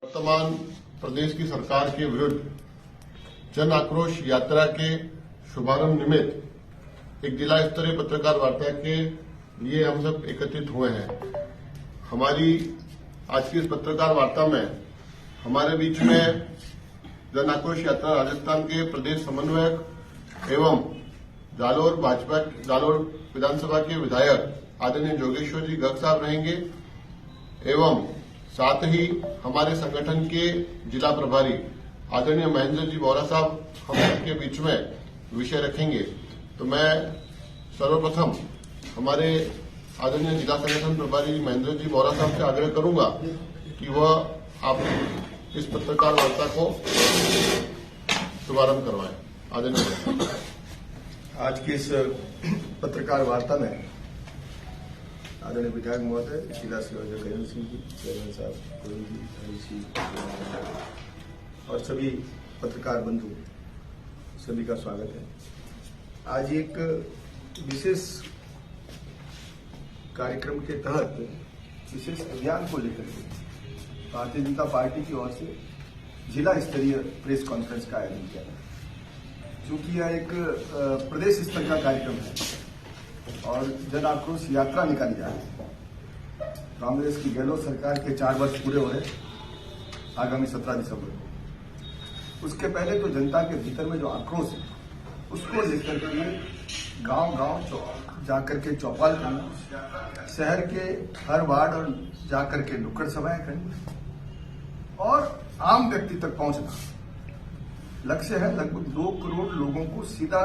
वर्तमान प्रदेश की सरकार के विरुद्ध जन आक्रोश यात्रा के शुभारंभ निमित्त एक जिला स्तरीय पत्रकार वार्ता के लिए हम सब एकत्रित हुए हैं। हमारी आज की इस पत्रकार वार्ता में हमारे बीच में जन आक्रोश यात्रा राजस्थान के प्रदेश समन्वयक एवं जालोर विधानसभा के विधायक आदरणीय जोगेश्वर जी गर्ग साहब रहेंगे एवं साथ ही हमारे संगठन के जिला प्रभारी आदरणीय महेंद्र जी बोरा साहब हम सबके बीच में विषय रखेंगे। तो मैं सर्वप्रथम हमारे आदरणीय जिला संगठन प्रभारी महेंद्र जी बोरा साहब से आग्रह करूंगा कि वह आप इस पत्रकार वार्ता को शुभारंभ करवाएं। आदरणीय आज की इस पत्रकार वार्ता में आदरणीय विधायक महोदय, जिला संयोजक गजेंद्र सिंह जी, चेयरमैन साहब गोविंद जी, हरीश जी और सभी पत्रकार बंधु सभी का स्वागत है। आज एक विशेष कार्यक्रम के तहत विशेष अभियान को लेकर के भारतीय जनता पार्टी की ओर से जिला स्तरीय प्रेस कॉन्फ्रेंस का आयोजन किया गया। चूंकि यह एक प्रदेश स्तर का कार्यक्रम है और जन आक्रोश यात्रा निकाली जा रही है। कांग्रेस की गहलोत सरकार के 4 वर्ष पूरे हो रहे आगामी 17 दिसंबर को। उसके पहले तो जनता के भीतर में जो आक्रोश है उसको लेकर के गांव जाकर के चौपाल करना, शहर के हर वार्ड और जाकर के नुक्कड़ सभाएं करनी और आम व्यक्ति तक पहुंचना। लक्ष्य है लगभग 2 करोड़ लोगों को सीधा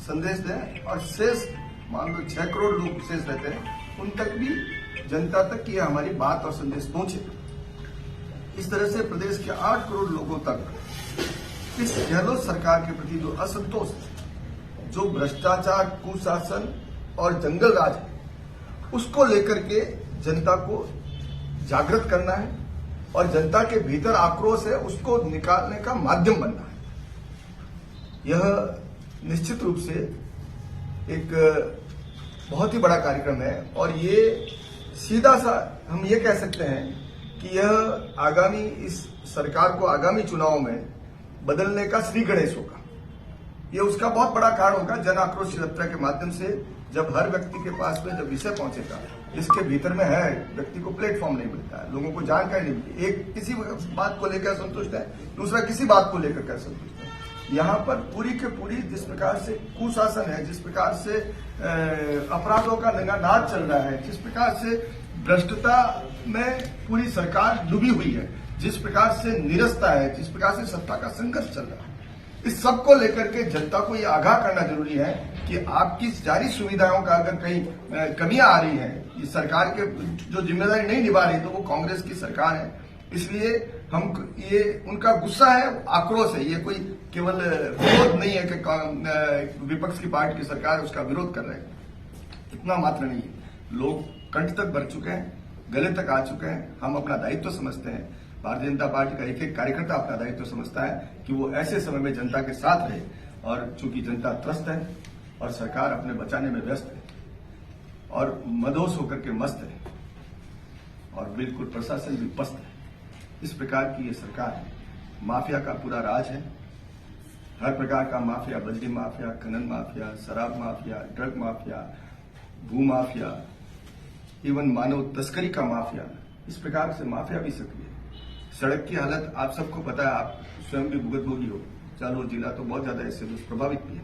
संदेश दें और शेष मान लो 6 करोड़ लोग शेष रहते हैं, उन तक भी जनता तक ये हमारी बात और संदेश पहुंचे। इस तरह से प्रदेश के 8 करोड़ लोगों तक इस गहलोत सरकार के प्रति जो असंतोष है, जो भ्रष्टाचार, कुशासन और जंगल राज है, उसको लेकर के जनता को जागृत करना है और जनता के भीतर आक्रोश है उसको निकालने का माध्यम बनना है। यह निश्चित रूप से एक बहुत ही बड़ा कार्यक्रम है और ये सीधा सा हम ये कह सकते हैं कि यह आगामी इस सरकार को आगामी चुनाव में बदलने का श्री गणेश होगा। ये उसका बहुत बड़ा कारण होगा। जन आक्रोश यात्रा के माध्यम से जब हर व्यक्ति के पास में जब विषय पहुंचेगा, इसके भीतर में है व्यक्ति को प्लेटफॉर्म नहीं मिलता है, लोगों को जानकारी नहीं मिलती। एक किसी बात को लेकर संतुष्ट है, दूसरा किसी बात को लेकर कर संतुष्ट है। यहाँ पर पूरी के पूरी जिस प्रकार से कुशासन है, जिस प्रकार से अपराधों का लगातार चल रहा है, जिस प्रकार से भ्रष्टता में पूरी सरकार डूबी हुई है, जिस प्रकार से निरस्ता है, जिस प्रकार से सत्ता का संघर्ष चल रहा है, इस सब को लेकर के जनता को ये आगाह करना जरूरी है कि आपकी जारी सुविधाओं का अगर कहीं कमियां आ रही हैं, इस सरकार के जो जिम्मेदारी नहीं निभा रही तो वो कांग्रेस की सरकार है। इसलिए हम ये उनका गुस्सा है, आक्रोश है, ये कोई केवल विरोध नहीं है कि विपक्ष की पार्टी की सरकार उसका विरोध कर रहे हैं, इतना मात्र नहीं है। लोग कंठ तक भर चुके हैं, गले तक आ चुके हैं। हम अपना दायित्व समझते हैं, भारतीय जनता पार्टी का एक एक कार्यकर्ता अपना दायित्व समझता है कि वो ऐसे समय में जनता के साथ रहे और चूंकि जनता त्रस्त है और सरकार अपने बचाने में व्यस्त है और मदहोश होकर के मस्त है और बिल्कुल प्रशासन भी पस्त है, इस प्रकार की ये सरकार है। माफिया का पूरा राज है, हर प्रकार का माफिया, बजरी माफिया, खनन माफिया, शराब माफिया, ड्रग माफिया, भू माफिया, इवन मानव तस्करी का माफिया, इस प्रकार से माफिया भी सक्रिय है। सड़क की हालत आप सबको पता है, आप स्वयं भी भुगतभोगी हो। जालोर जिला तो बहुत ज्यादा इससे दुष्प्रभावित भी है।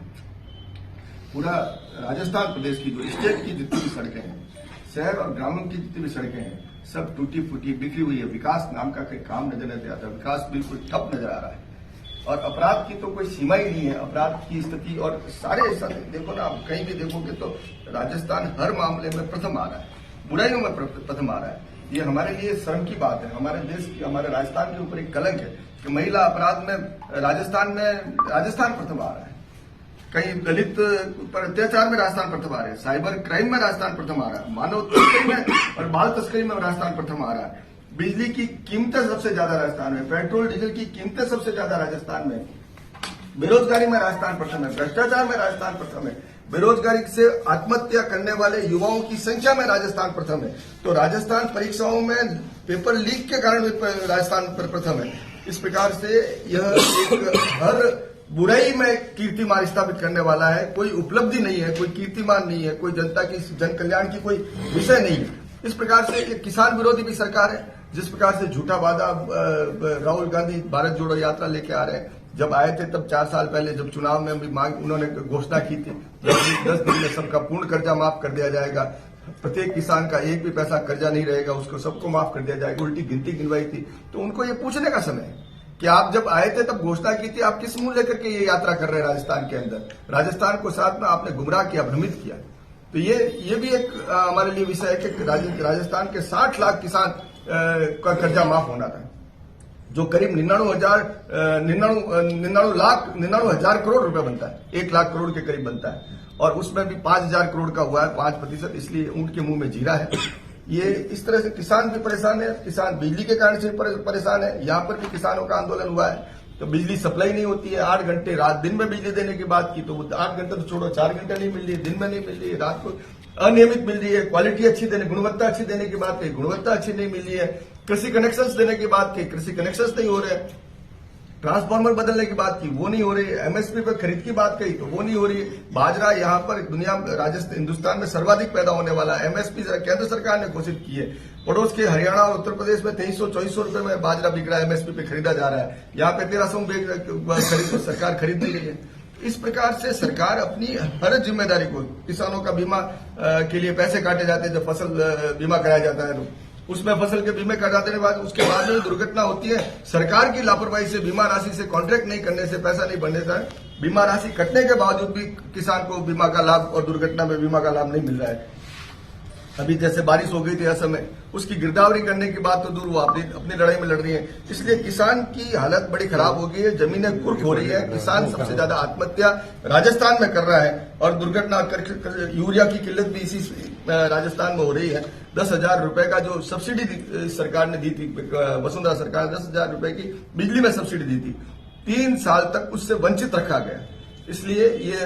पूरा राजस्थान प्रदेश की जो स्टेट की जितनी भी सड़कें हैं, शहर और ग्रामीण की जितनी भी सड़कें हैं, सब टूटी फूटी बिखरी हुई है। विकास नाम का कोई काम नजर नहीं आता, विकास बिल्कुल ठप नजर आ रहा है और अपराध की तो कोई सीमा ही नहीं है। अपराध की स्थिति और सारे ऐसा देखो ना, आप कहीं भी देखोगे तो राजस्थान हर मामले में प्रथम आ रहा है, बुराइयों में प्रथम आ रहा है। ये हमारे लिए शर्म की बात है। हमारे देश की, हमारे राजस्थान के ऊपर एक कलंक है कि महिला अपराध में राजस्थान प्रथम आ रहा है। कहीं दलित पर अत्याचार में राजस्थान प्रथम आ रहे हैं, साइबर क्राइम में राजस्थान प्रथम आ रहा है, मानव तस्करी में और बाल तस्करी में राजस्थान प्रथम आ रहा है। बिजली की कीमतें सबसे ज्यादा राजस्थान में, पेट्रोल डीजल की कीमतें सबसे ज्यादा राजस्थान में, बेरोजगारी में राजस्थान प्रथम है, भ्रष्टाचार में राजस्थान प्रथम है। बेरोजगारी से आत्महत्या करने वाले युवाओं की संख्या में राजस्थान प्रथम है। तो राजस्थान परीक्षाओं में पेपर लीक के कारण राजस्थान प्रथम है। इस प्रकार से यह एक हर बुराई में कीर्तिमान स्थापित करने वाला है। कोई उपलब्धि नहीं है, कोई कीर्तिमान नहीं है, कोई जनता की जन कल्याण की कोई विषय नहीं है। इस प्रकार से एक किसान विरोधी भी सरकार है। जिस प्रकार से झूठा वादा राहुल गांधी भारत जोड़ो यात्रा लेके आ रहे हैं। जब आए थे तब 4 साल पहले जब चुनाव में भी मांग उन्होंने घोषणा की थी 10 दिन में सबका पूर्ण कर्जा माफ कर दिया जाएगा, प्रत्येक किसान का एक भी पैसा कर्जा नहीं रहेगा, उसको सबको माफ कर दिया जाएगा, उल्टी गिनती गिनवाई थी। तो उनको ये पूछने का समय है कि आप जब आए थे तब घोषणा की थी, आप किस मुंह लेकर के ये यात्रा कर रहे हैं राजस्थान के अंदर। राजस्थान को साथ में आपने गुमराह किया, भ्रमित किया। तो ये भी एक हमारे लिए विषय है कि राजस्थान के 60 लाख किसान का कर्जा माफ होना था, जो करीब 99 हजार करोड़ रुपए बनता है, 1 लाख करोड़ के करीब बनता है। और उसमें भी 5,000 करोड़ का हुआ है 5%, इसलिए ऊंट के मुंह में जीरा है। ये इस तरह से किसान भी परेशान है, किसान बिजली के कारण से परेशान है। यहाँ पर भी किसानों का आंदोलन हुआ है, तो बिजली सप्लाई नहीं होती है। 8 घंटे रात दिन में बिजली देने की बात की तो 8 घंटे तो छोड़ो, 4 घंटे नहीं मिल रही है, दिन में नहीं मिल रही है, रात को अनियमित मिल रही है। क्वालिटी अच्छी देने, गुणवत्ता अच्छी देने की बात की, गुणवत्ता अच्छी नहीं मिल रही है। कृषि कनेक्शंस देने की बात की, कृषि कनेक्शंस नहीं हो रहे। ट्रांसफार्मर बदलने की बात की, वो नहीं हो रही है। एमएसपी पर खरीद की बात कही तो वो नहीं हो रही है। बाजरा यहाँ पर राजस्थान हिंदुस्तान में सर्वाधिक पैदा होने वाला है। एमएसपी केंद्र सरकार ने घोषित की है। पड़ोस के हरियाणा और उत्तर प्रदेश में 2300-2400 रुपए में बाजरा बिक रहा है, एमएसपी पे खरीदा जा रहा है। यहाँ पे 1300 सरकार खरीद नहीं रही है। इस प्रकार से सरकार अपनी हर जिम्मेदारी को, किसानों का बीमा के लिए पैसे काटे जाते हैं, जब फसल बीमा कराया जाता है तो उसमें फसल के बीमे कर जाने के बाद उसके बाद में दुर्घटना होती है। सरकार की लापरवाही से, बीमा राशि से कॉन्ट्रैक्ट नहीं करने से, पैसा नहीं भरने से, बीमा राशि कटने के बावजूद भी किसान को बीमा का लाभ और दुर्घटना में बीमा का लाभ नहीं मिल रहा है। अभी जैसे बारिश हो गई थी असमय, उसकी गिरदावरी करने की बात तो दूर, वो अपनी लड़ाई में लड़ रही है। इसलिए किसान की हालत बड़ी खराब हो गई है, जमीनें कुर्क हो रही है। किसान सबसे ज्यादा आत्महत्या राजस्थान में कर रहा है और दुर्घटना यूरिया की किल्लत भी इसी राजस्थान में हो रही है। 10,000 रुपए का जो सब्सिडी सरकार ने दी थी, वसुंधरा सरकार ने 10,000 रुपए की बिजली में सब्सिडी दी थी, 3 साल तक उससे वंचित रखा गया। इसलिए ये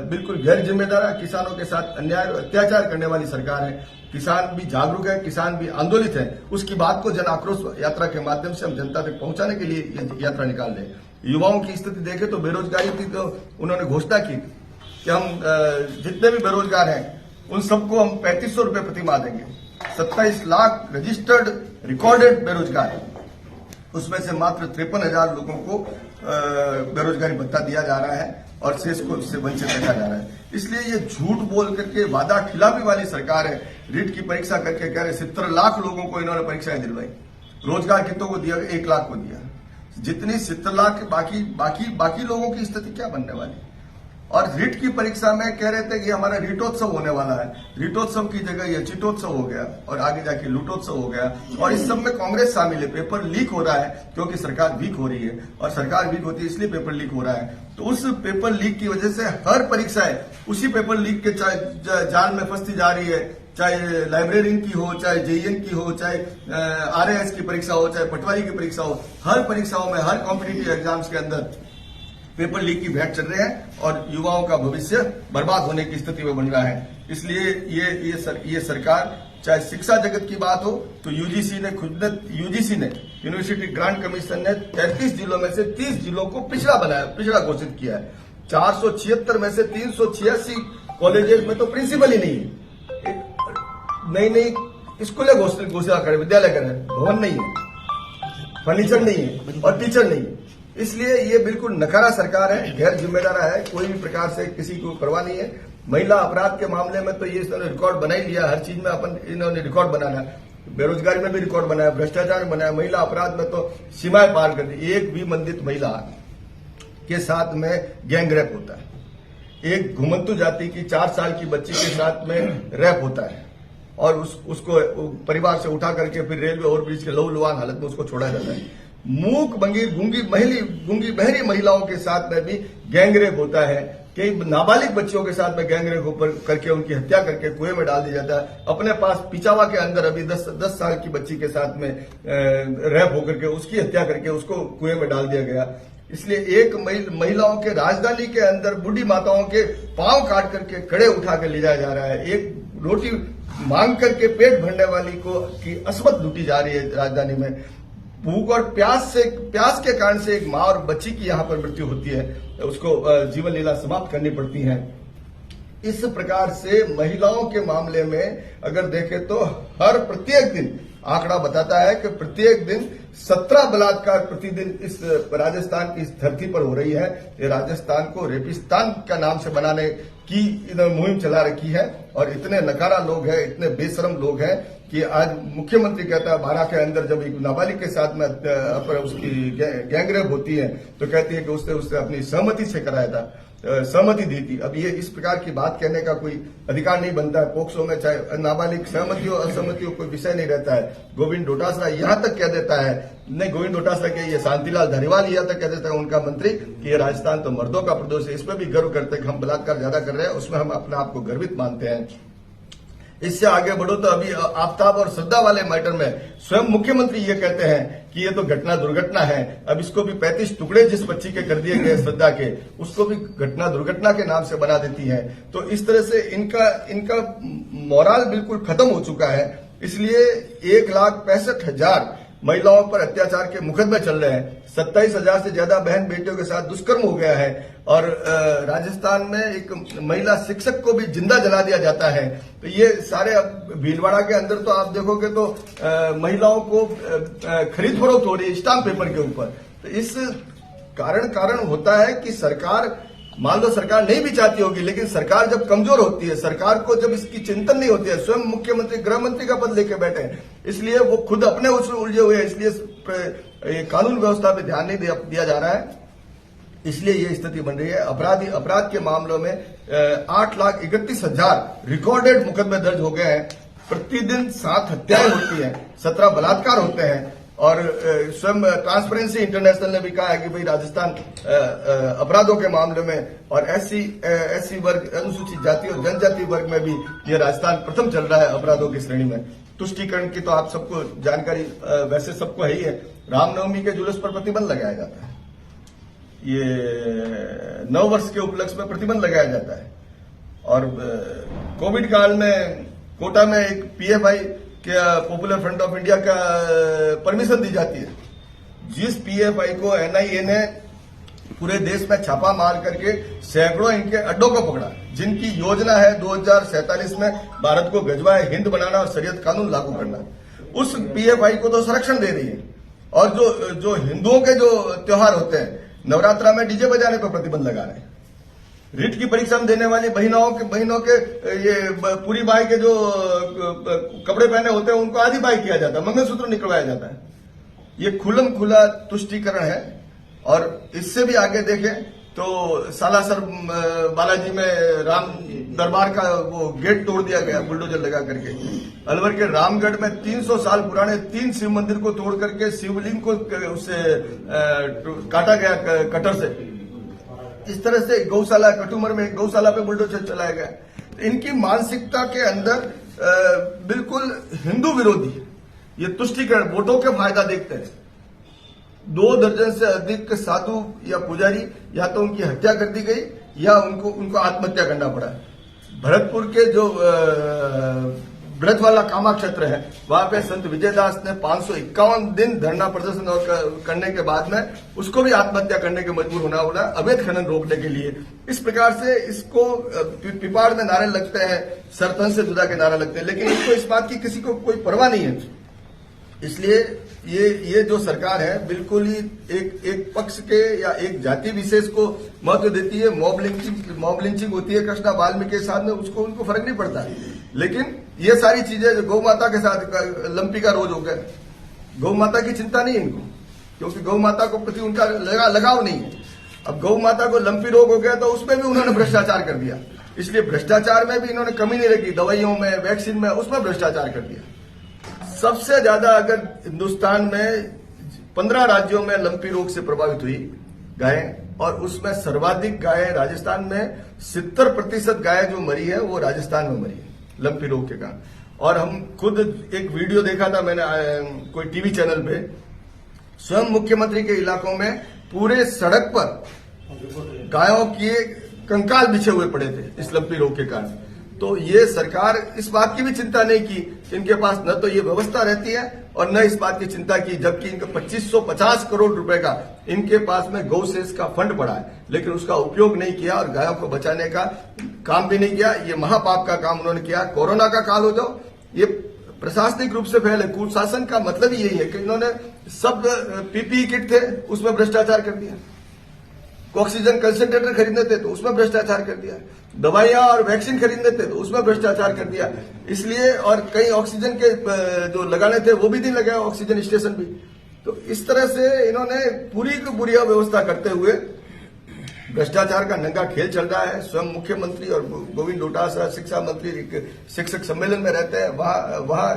बिल्कुल गैर जिम्मेदार है, किसानों के साथ अन्याय और अत्याचार करने वाली सरकार है। किसान भी जागरूक है, किसान भी आंदोलित है। उसकी बात को जन आक्रोश यात्रा के माध्यम से हम जनता तक पहुंचाने के लिए ये यात्रा निकाल रहे हैं। युवाओं की स्थिति देखें तो बेरोजगारी थी, तो उन्होंने घोषणा की कि हम जितने भी बेरोजगार हैं उन सबको हम 3500 रुपए प्रति माह देंगे। 27 लाख रजिस्टर्ड रिकॉर्डेड बेरोजगार है, उसमें से मात्र 53,000 लोगों को बेरोजगारी भत्ता दिया जा रहा है और शेष को इससे वंचित रखा जा रहा है। इसलिए ये झूठ बोल करके वादा खिलाफी वाली सरकार है। रीट की परीक्षा करके कह रहे 70 लाख लोगों को इन्होंने परीक्षाएं दिलवाई। रोजगार कितनों को दिया? 1 लाख को दिया। जितनी 70 लाख बाकी लोगों की स्थिति क्या बनने वाली? और रीट की परीक्षा में कह रहे थे कि हमारा रीटोत्सव होने वाला है। रीटोत्सव की जगह ये चीटोत्सव हो गया और आगे जाके लूटोत्सव हो गया। और इस सब में कांग्रेस शामिल है। पेपर लीक हो रहा है क्योंकि सरकार वीक हो रही है, और सरकार वीक होती है इसलिए पेपर लीक हो रहा है। तो उस पेपर लीक की वजह से हर परीक्षाएं उसी पेपर लीक के जाल में फंसती जा रही है। चाहे लाइब्रेरियन की हो, चाहे जेईएन की हो, चाहे आरएएस की परीक्षा हो, चाहे पटवारी की परीक्षा हो, हर परीक्षाओं में, हर कॉम्पिटिटिव एग्जाम्स के अंदर पेपर लीक की भेंट चल रहे हैं और युवाओं का भविष्य बर्बाद होने की स्थिति में बन रहा है। इसलिए ये सरकार, चाहे शिक्षा जगत की बात हो तो यूजीसी ने यूनिवर्सिटी ग्रांट कमीशन ने 33 जिलों में से 30 जिलों को पिछड़ा घोषित किया है। 476 में से 386 कॉलेजेस में तो प्रिंसिपल ही नहीं है। नई स्कूलें घोषणा करें, विद्यालय करें, भवन नहीं है, फर्नीचर नहीं है और टीचर नहीं है। इसलिए ये बिल्कुल नकारा सरकार है, गैर जिम्मेदार है, कोई भी प्रकार से किसी को परवाह नहीं है। महिला अपराध के मामले में तो ये इन्होंने रिकॉर्ड बना ही लिया। हर चीज में इन्होंने रिकॉर्ड बनाना है, बेरोजगारी में भी रिकॉर्ड बनाया, भ्रष्टाचार में बनाया, महिला अपराध में तो सीमाएं पार कर दी। एक भी मंदित महिला के साथ में गैंग रेप होता है। एक घुमंतु जाति की 4 साल की बच्ची के साथ में रेप होता है और उसको परिवार से उठा करके फिर रेलवे ओवरब्रिज के लहूलुहान हालत में उसको छोड़ा जाता है। मूक बंगीर गूंगी बहरी महिलाओं के साथ में भी गैंगरेप होता है। कई नाबालिग बच्चियों के साथ में गैंगरेप करके उनकी हत्या करके कुएं में डाल दिया जाता है। अपने पास पिचावा के अंदर अभी 10 साल की बच्ची के साथ में रेप होकर के उसकी हत्या करके उसको कुएं में डाल दिया गया। इसलिए एक महिलाओं के राजधानी के अंदर बूढ़ी माताओं के पांव काट करके कड़े उठा कर ले जाया जा रहा है। एक रोटी मांग करके पेट भरने वाली को की असमत लूटी जा रही है राजधानी में। भूख और प्यास के कारण से एक माँ और बच्ची की यहाँ पर मृत्यु होती है, उसको जीवन लीला समाप्त करनी पड़ती है। इस प्रकार से महिलाओं के मामले में अगर देखें तो हर प्रत्येक दिन आंकड़ा बताता है कि प्रत्येक दिन 17 बलात्कार प्रतिदिन इस राजस्थान की इस धरती पर हो रही है। ये राजस्थान को रेपिस्तान का नाम से बनाने की मुहिम चला रखी है और इतने नकारा लोग हैं, इतने बेशरम लोग हैं कि आज मुख्यमंत्री कहता है 12 के अंदर जब एक नाबालिग के साथ में उसकी गैंगरेप होती है तो कहती है कि उसने अपनी सहमति से कराया था, सहमति दी थी। अब ये इस प्रकार की बात कहने का कोई अधिकार नहीं बनता है। पोक्सो में चाहे नाबालिग सहमति हो असहमति हो कोई विषय नहीं रहता है। गोविंद डोटासरा यहां तक कह देता है, नहीं गोविंद डोटासरा के ये शांतिलाल धारीवाल यहां तक कह देता है उनका मंत्री कि ये राजस्थान तो मर्दों का प्रदेश है। इसमें भी गर्व करते हैं कि हम बलात्कार ज्यादा कर रहे हैं, उसमें हम अपने आप को गर्वित मानते हैं। इससे आगे बढ़ो तो अभी आफ्ताब और श्रद्धा वाले मैटर में स्वयं मुख्यमंत्री ये कहते हैं कि ये तो घटना दुर्घटना है। अब इसको भी 35 टुकड़े जिस बच्ची के कर दिए गए श्रद्धा के, उसको भी घटना दुर्घटना के नाम से बना देती है। तो इस तरह से इनका मोराल बिल्कुल खत्म हो चुका है। इसलिए 1,65,000 महिलाओं पर अत्याचार के मुकदमे चल रहे हैं। 27,000 से ज्यादा बहन बेटियों के साथ दुष्कर्म हो गया है और राजस्थान में एक महिला शिक्षक को भी जिंदा जला दिया जाता है। तो ये सारे भीलवाड़ा के अंदर तो आप देखोगे तो महिलाओं को खरीद फरोख्त हो रही है स्टाम्प पेपर के ऊपर। तो इस कारण होता है कि सरकार, मान लो सरकार नहीं भी चाहती होगी, लेकिन सरकार जब कमजोर होती है, सरकार को जब इसकी चिंतन नहीं होती है, स्वयं मुख्यमंत्री गृह मंत्री का पद लेके बैठे हैं, इसलिए वो खुद अपने उसमें उलझे हुए हैं, इसलिए कानून व्यवस्था पे ध्यान नहीं दिया जा रहा है। इसलिए ये स्थिति बन रही है। अपराध के मामलों में 8,31,000 रिकॉर्डेड मुकदमे दर्ज हो गए हैं। प्रतिदिन 7 हत्याएं होती हैं, 17 बलात्कार होते हैं और स्वयं ट्रांसपेरेंसी इंटरनेशनल ने भी कहा है कि भाई राजस्थान अपराधों के मामले में और एससी वर्ग, अनुसूचित जाति और जनजाति वर्ग में भी ये राजस्थान प्रथम चल रहा है अपराधों की श्रेणी में। तुष्टीकरण की तो आप सबको जानकारी वैसे सबको है ही है। रामनवमी के जुलूस पर प्रतिबंध लगाया जाता है, ये 9 वर्ष के उपलक्ष्य में प्रतिबंध लगाया जाता है। और कोविड काल में कोटा में एक पीएफआई के पॉपुलर फ्रंट ऑफ इंडिया का परमिशन दी जाती है, जिस पीएफआई को एनआईए ने पूरे देश में छापा मार करके सैकड़ों इनके अड्डों को पकड़ा, जिनकी योजना है 2047 में भारत को गजवाए हिंद बनाना और शरीयत कानून लागू करना, उस पीएफआई को तो संरक्षण दे रही है। और जो हिंदुओं के जो त्योहार होते हैं, नवरात्रा में डीजे बजाने पर प्रतिबंध लगा रहे हैं। रीट की परीक्षा में देने वाली बहनों के ये पूरी बाई के जो कपड़े पहने होते हैं उनको आधी बाई किया जाता है, मंगलसूत्र निकलवाया जाता है। ये खुलम खुला तुष्टीकरण है। और इससे भी आगे देखें तो सालासर बालाजी में राम दरबार का वो गेट तोड़ दिया गया बुलडोजर लगा करके। अलवर के रामगढ़ में 300 साल पुराने 3 शिव मंदिर को तोड़ करके शिवलिंग को उससे काटा गया कटर से। इस तरह से गौशाला, कटुमर में गौशाला पे बुलडोजर चलाया गया। इनकी मानसिकता के अंदर बिल्कुल हिंदू विरोधी ये तुष्टीकरण, वोटों के फायदा देखते हैं। 2 दर्जन से अधिक साधु या पुजारी या तो उनकी हत्या कर दी गई या उनको आत्महत्या करना पड़ा। भरतपुर के जो ब्रज वाला कामा क्षेत्र है, वहां पे संत विजयदास ने 551 दिन धरना प्रदर्शन करने के बाद में उसको भी आत्महत्या करने के मजबूर होना पड़ा अवैध खनन रोकने के लिए। इस प्रकार से इसको पिपाड़ में नारे लगते हैं, सरतन से जुदा के नारे लगते हैं, लेकिन इसको इस बात की किसी को कोई परवाह नहीं है। इसलिए ये जो सरकार है बिल्कुल ही एक पक्ष के या एक जाति विशेष को महत्व देती है। मॉब लिंचिंग होती है कृष्णा वाल्मीकि के साथ में, उनको फर्क नहीं पड़ता। लेकिन ये सारी चीजें जो गौ माता के साथ लंपी का रोज हो गया, गौ माता की चिंता नहीं इनको, क्योंकि गौ माता को प्रति उनका लगाव नहीं है। अब गौ माता को लंपी रोग हो गया तो उसमें भी उन्होंने भ्रष्टाचार कर दिया। इसलिए भ्रष्टाचार में भी इन्होंने कमी नहीं रखी, दवाइयों में, वैक्सीन में, उसमें भ्रष्टाचार कर दिया। सबसे ज्यादा अगर हिंदुस्तान में 15 राज्यों में लंपी रोग से प्रभावित हुई गायें, और उसमें सर्वाधिक गायें राजस्थान में 70% गायें जो मरी है वो राजस्थान में मरी है लंपी रोग के कारण। और हम खुद एक वीडियो देखा था मैंने कोई टीवी चैनल पे, स्वयं मुख्यमंत्री के इलाकों में पूरे सड़क पर गायों के कंकाल बिछे हुए पड़े थे इस लंपी रोग के कारण। तो ये सरकार इस बात की भी चिंता नहीं की कि इनके पास न तो ये व्यवस्था रहती है और न इस बात की चिंता की, जबकि इनका 2550 करोड़ रुपए का इनके पास में गौ सेस का फंड पड़ा है, लेकिन उसका उपयोग नहीं किया और गायों को बचाने का काम भी नहीं किया। ये महापाप का काम उन्होंने किया। कोरोना का काल हो जाओ, ये प्रशासनिक रूप से फैले। कुशासन का मतलब ही यही है कि इन्होंने सब पीपीई किट थे उसमें भ्रष्टाचार कर दिया, ऑक्सीजन कंसंट्रेटर खरीदने थे तो उसमें भ्रष्टाचार कर दिया, दवाइयां और वैक्सीन खरीदने थे तो उसमें भ्रष्टाचार कर दिया। इसलिए और कई ऑक्सीजन के जो लगाने थे वो भी नहीं लगाए, ऑक्सीजन स्टेशन भी। तो इस तरह से इन्होंने पूरी की पूरी व्यवस्था करते हुए भ्रष्टाचार का नंगा खेल चल रहा है। स्वयं मुख्यमंत्री और गोविंद डोटासरा शिक्षा मंत्री शिक्षक सम्मेलन में रहते हैं, वहां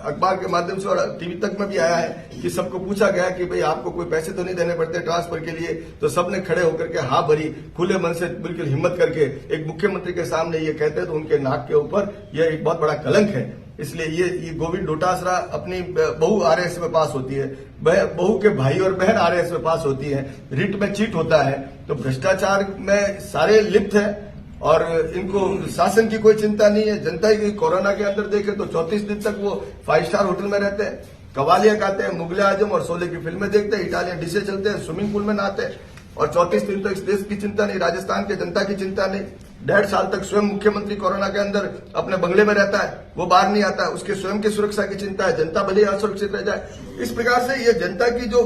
अखबार के माध्यम से और टीवी तक में भी आया है कि सबको पूछा गया कि भाई आपको कोई पैसे तो नहीं देने पड़ते ट्रांसफर के लिए, तो सबने खड़े होकर के हाँ भरी, खुले मन से बिल्कुल हिम्मत करके एक मुख्यमंत्री के सामने ये कहते हैं तो उनके नाक के ऊपर यह एक बहुत बड़ा कलंक है। इसलिए ये गोविंद डोटासरा अपनी बहू आरएएस में पास होती है, बहू के भाई और बहन आरएएस में पास होती है, रिट में चीट होता है, तो भ्रष्टाचार में सारे लिप्त हैं और इनको शासन की कोई चिंता नहीं है। जनता की कोरोना के अंदर देखें तो 34 दिन तक वो 5 स्टार होटल में रहते हैं, कवालियां गाते हैं, मुगले आजम और शोले की फिल्में देखते हैं, इटालियन डिशें चलते हैं, स्विमिंग पूल में नहाते हैं और 34 दिन तक इस देश की चिंता नहीं, राजस्थान के जनता की चिंता नहीं। 1.5 साल तक स्वयं मुख्यमंत्री कोरोना के अंदर अपने बंगले में रहता है, वो बाहर नहीं आता है, उसके स्वयं की सुरक्षा की चिंता है, जनता भले असुरक्षित रह जाए। इस प्रकार से ये जनता की जो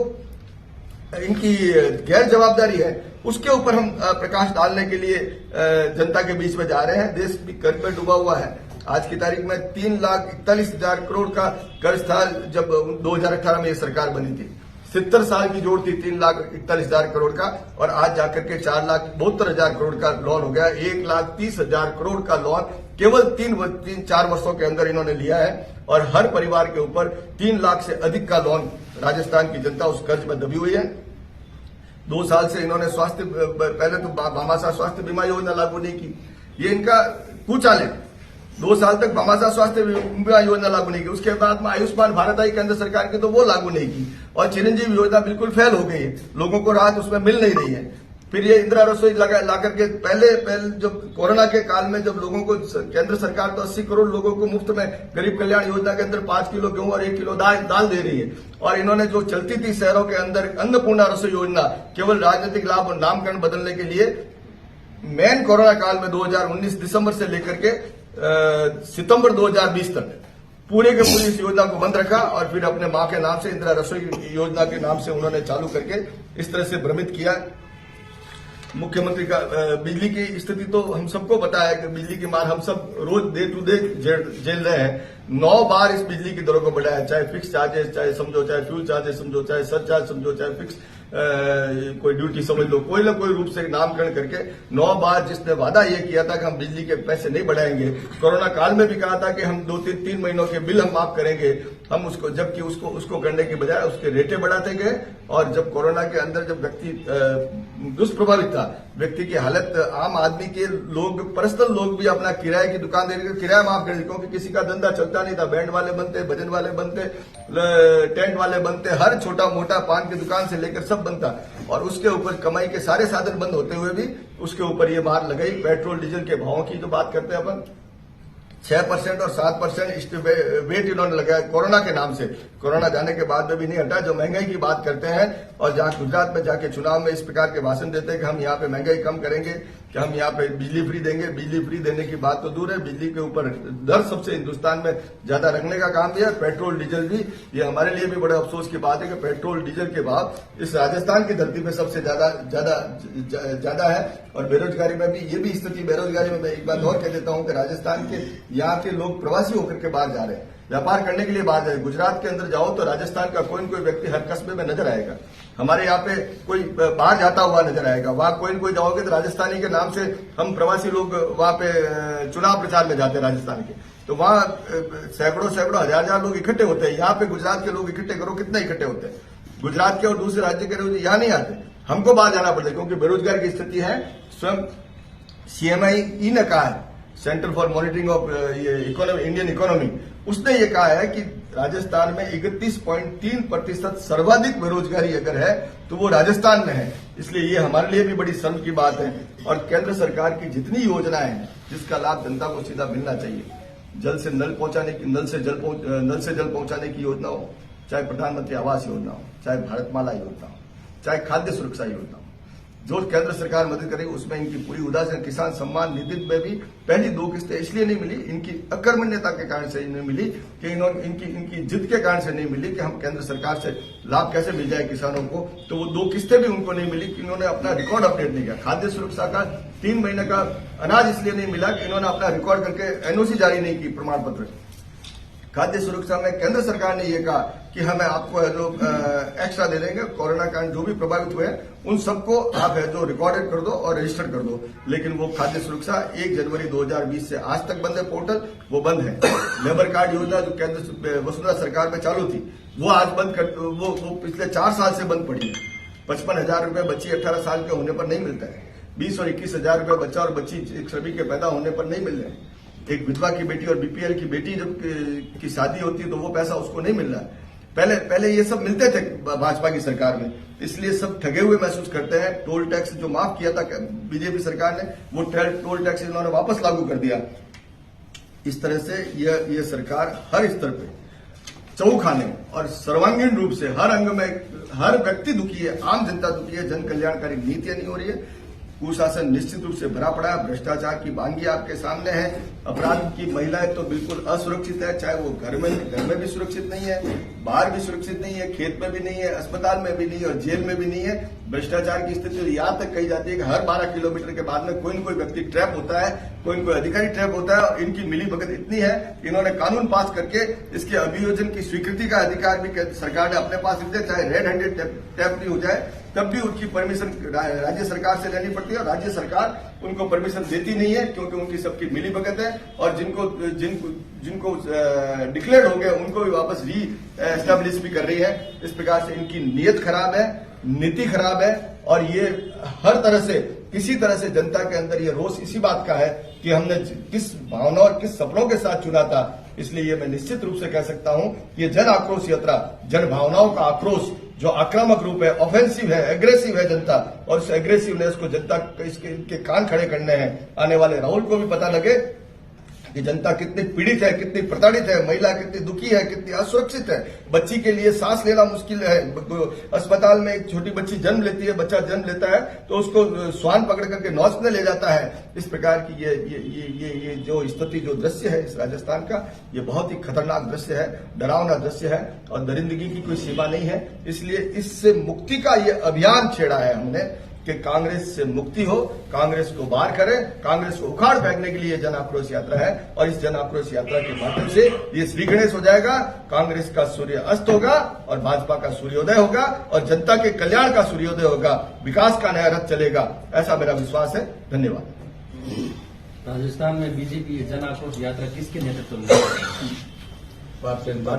इनकी गैर जवाबदारी है उसके ऊपर हम प्रकाश डालने के लिए जनता के बीच में जा रहे हैं। देश भी कर्ज में डूबा हुआ है। आज की तारीख में 3,41,000 करोड़ का कर्ज था जब 2018 में ये सरकार बनी थी। 70 साल की जोड़ थी 3,41,000 करोड़ का और आज जाकर के 4,72,000 करोड़ का लोन हो गया। 1,30,000 करोड़ का लोन केवल 3-4 वर्षों के अंदर इन्होंने लिया है और हर परिवार के ऊपर 3 लाख से अधिक का लोन राजस्थान की जनता उस कर्ज में दबी हुई है। 2 साल से इन्होंने पहले तो भामाशाह स्वास्थ्य बीमा योजना लागू नहीं की, ये इनका कुचाल है। 2 साल तक भामाशाह स्वास्थ्य बीमा योजना लागू नहीं की, उसके बाद में आयुष्मान भारत आई केंद्र सरकार की तो वो लागू नहीं की और चिरंजीवी योजना बिल्कुल फेल हो गई है, लोगों को राहत उसमें मिल नहीं रही है। फिर ये इंदिरा रसोई ला करके पहले जब कोरोना के काल में जब लोगों को केंद्र सरकार तो 80 करोड़ लोगों को मुफ्त में गरीब कल्याण योजना के अंदर 5 किलो गेहूं और 1 किलो दाल दे रही है और इन्होंने जो चलती थी शहरों के अंदर अन्नपूर्णा रसोई योजना केवल राजनीतिक लाभ और नामकरण बदलने के लिए मेन कोरोना काल में 2019 दिसंबर से लेकर के सितंबर 2020 तक पूरे के पूरी इस योजना को बंद रखा और फिर अपने मां के नाम से इंदिरा रसोई योजना के नाम से उन्होंने चालू करके इस तरह से भ्रमित किया। मुख्यमंत्री का बिजली की स्थिति तो हम सबको पता है कि बिजली की मार हम सब रोज डे टू डे झेल रहे हैं। 9 बार इस बिजली की दरों को बढ़ाया, चाहे फिक्स चार्जेस चाहे समझो, चाहे फ्यूल चार्जेस समझो, चाहे सरचार्ज समझो, चाहे फिक्स कोई ड्यूटी समझ लो, कोई ना कोई रूप से नामकरण करके 9 बार जिसने वादा ये किया था कि हम बिजली के पैसे नहीं बढ़ाएंगे, कोरोना काल में भी कहा था कि हम 2-3 महीनों के बिल हम माफ करेंगे, हम उसको जबकि उसको करने के बजाय उसके रेटें बढ़ाते गए। और जब कोरोना के अंदर जब व्यक्ति दुष्प्रभावित था, व्यक्ति की हालत आम आदमी के लोग पर्सनल लोग भी अपना किराए की दुकान देकर किराया माफ कर दी क्योंकि किसी का धंधा चलता नहीं था। बैंड वाले बनते, भजन वाले बनते, टेंट वाले बनते, हर छोटा मोटा पान की दुकान से लेकर सब बनता और उसके ऊपर कमाई के सारे साधन बंद होते हुए भी उसके ऊपर ये मार लगाई। पेट्रोल डीजल के भावों की जो बात करते हैं अपन, 6% और 7% वेट इन्होंने लगाया कोरोना के नाम से। कोरोना जाने के बाद में भी नहीं हटा। जो महंगाई की बात करते हैं और जहां गुजरात में जाके चुनाव में इस प्रकार के भाषण देते हैं कि हम यहाँ पे महंगाई कम करेंगे, कि हम यहाँ पे बिजली फ्री देंगे, बिजली फ्री देने की बात तो दूर है, बिजली के ऊपर दर सबसे हिंदुस्तान में ज्यादा रखने का काम भी है। पेट्रोल डीजल भी, ये हमारे लिए भी बड़े अफसोस की बात है कि पेट्रोल डीजल के भाव इस राजस्थान की धरती पे सबसे ज्यादा है। और बेरोजगारी में भी ये भी स्थिति, बेरोजगारी में मैं एक बात और कह देता हूं कि राजस्थान के यहाँ के लोग प्रवासी होकर के बाहर जा रहे हैं, व्यापार करने के लिए बाहर जाए। गुजरात के अंदर जाओ तो राजस्थान का कोई न कोई व्यक्ति हर कस्बे में नजर आएगा। हमारे यहाँ पे कोई बाहर जाता हुआ नजर आएगा। वहां कोई न कोई जाओगे तो राजस्थानी के नाम से हम प्रवासी लोग वहां पे चुनाव प्रचार में जाते हैं राजस्थान के, तो वहां सैकड़ों हजार लोग इकट्ठे होते हैं। यहाँ पे गुजरात के लोग इकट्ठे करो, कितने इकट्ठे होते हैं? गुजरात के और दूसरे राज्य के लोग यहाँ नहीं आते, हमको बाहर जाना पड़ता है क्योंकि बेरोजगार की स्थिति है। स्वयं CMI ने कहा है, centre for monitoring of Indian economy, उसने ये कहा है कि राजस्थान में 31.3% सर्वाधिक बेरोजगारी अगर है तो वो राजस्थान में है। इसलिए ये हमारे लिए भी बड़ी शर्म की बात है। और केंद्र सरकार की जितनी योजनाएं हैं जिसका लाभ जनता को सीधा मिलना चाहिए, जल से नल पहुंचाने की, नल से जल पहुंचाने की योजना हो, चाहे प्रधानमंत्री आवास योजना हो, चाहे भारतमाला योजना हो, चाहे खाद्य सुरक्षा योजना हो, जो केंद्र सरकार मदद करेगी उसमें इनकी पूरी उदासीन। किसान सम्मान निधि में भी पहली 2 किस्तें इसलिए नहीं मिली, इनकी अकर्मण्यता के कारण से नहीं मिली कि इन्होंने इनकी जिद के कारण से नहीं मिली कि हम केंद्र सरकार से लाभ कैसे मिल जाए किसानों को। तो वो 2 किस्तें भी उनको नहीं मिली कि इन्होंने अपना रिकॉर्ड अपडेट नहीं किया। खाद्य सुरक्षा का 3 महीने का अनाज इसलिए नहीं मिला कि इन्होंने अपना रिकॉर्ड करके एनओसी जारी नहीं की, प्रमाण पत्र। खाद्य सुरक्षा में केंद्र सरकार ने यह कहा कि हमें आपको जो एक्स्ट्रा दे देंगे, कोरोना कांड जो भी प्रभावित हुए उन सबको आप है जो रिकॉर्डेड कर दो और रजिस्टर कर दो। लेकिन वो खाद्य सुरक्षा 1 जनवरी 2020 से आज तक बंद है, पोर्टल वो बंद है। लेबर कार्ड योजना जो केंद्र वसुंधरा सरकार में चालू थी वो आज बंद कर, वो पिछले 4 साल से बंद पड़ी है। 55,000 रुपये बच्ची 18 साल के होने पर नहीं मिलता है। 20 और 21,000 रुपये बच्चा और बच्ची सभी के पैदा होने पर नहीं मिल रहे हैं। एक विधवा की बेटी और बीपीएल की बेटी जब की शादी होती है तो वो पैसा उसको नहीं मिल रहा है। पहले ये सब मिलते थे भाजपा की सरकार में, इसलिए सब ठगे हुए महसूस करते हैं। टोल टैक्स जो माफ किया था बीजेपी सरकार ने, वो टोल टैक्स इन्होंने वापस लागू कर दिया। इस तरह से ये सरकार हर स्तर पे चौखाने और सर्वांगीण रूप से हर अंग में हर व्यक्ति दुखी है, आम जनता दुखी है। जन कल्याणकारी नीतियां नहीं हो रही है, कुशासन निश्चित रूप से भरा पड़ा है, भ्रष्टाचार की बांगी आपके सामने है, अपराध की महिलाएं तो बिल्कुल असुरक्षित है, चाहे वो घर में भी सुरक्षित नहीं है, बाहर भी सुरक्षित नहीं है, खेत में भी नहीं है, अस्पताल में भी नहीं है और जेल में भी नहीं है। भ्रष्टाचार की स्थिति यहाँ तक कही जाती है कि हर 12 किलोमीटर के बाद में कोई न कोई व्यक्ति ट्रैप होता है, कोई न कोई अधिकारी ट्रैप होता है। और इनकी मिली भगत इतनी है, इन्होंने कानून पास करके इसके अभियोजन की स्वीकृति का अधिकार भी सरकार ने अपने पास रख दिया। चाहे रेड हैंडेड टैप भी हो जाए तब भी उनकी परमिशन राज्य सरकार से लेनी पड़ती है और राज्य सरकार उनको परमिशन देती नहीं है, क्योंकि उनकी सबकी मिली भगत है। और जिनको डिक्लेयर हो गए उनको भी वापस री एस्टेब्लिश भी कर रही है। इस प्रकार से इनकी नीयत खराब है, नीति खराब है और ये हर तरह से किसी तरह से जनता के अंदर ये रोष इसी बात का है कि हमने किस भावना और किस सपनों के साथ चुना था। इसलिए ये मैं निश्चित रूप से कह सकता हूं ये जन आक्रोश यात्रा, जन भावनाओं का आक्रोश जो आक्रामक रूप है, ऑफेंसिव है, एग्रेसिव है जनता, और इस एग्रेसिवनेस को जनता इसके कान खड़े करने हैं। आने वाले राहुल को भी पता लगे कि जनता कितनी पीड़ित है, कितनी प्रताड़ित है, महिला कितनी दुखी है, कितनी असुरक्षित है। बच्ची के लिए सांस लेना मुश्किल है। अस्पताल में एक छोटी बच्ची जन्म लेती है, बच्चा जन्म लेता है तो उसको स्वान पकड़ करके नौच में ले जाता है। इस प्रकार की ये जो स्थिति, जो दृश्य है इस राजस्थान का, ये बहुत ही खतरनाक दृश्य है, डरावना दृश्य है और दरिंदगी की कोई सीमा नहीं है। इसलिए इससे मुक्ति का ये अभियान छेड़ा है हमने कि कांग्रेस से मुक्ति हो, कांग्रेस को बाहर करें, कांग्रेस को उखाड़ फेंकने के लिए जन आक्रोश यात्रा है। और इस जन आक्रोश यात्रा के माध्यम से ये श्री गणेश हो जाएगा, कांग्रेस का सूर्य अस्त होगा और भाजपा का सूर्योदय होगा और जनता के कल्याण का सूर्योदय होगा, विकास का नया रथ चलेगा, ऐसा मेरा विश्वास है। धन्यवाद। राजस्थान में बीजेपी जन आक्रोश यात्रा किसके नेतृत्व में?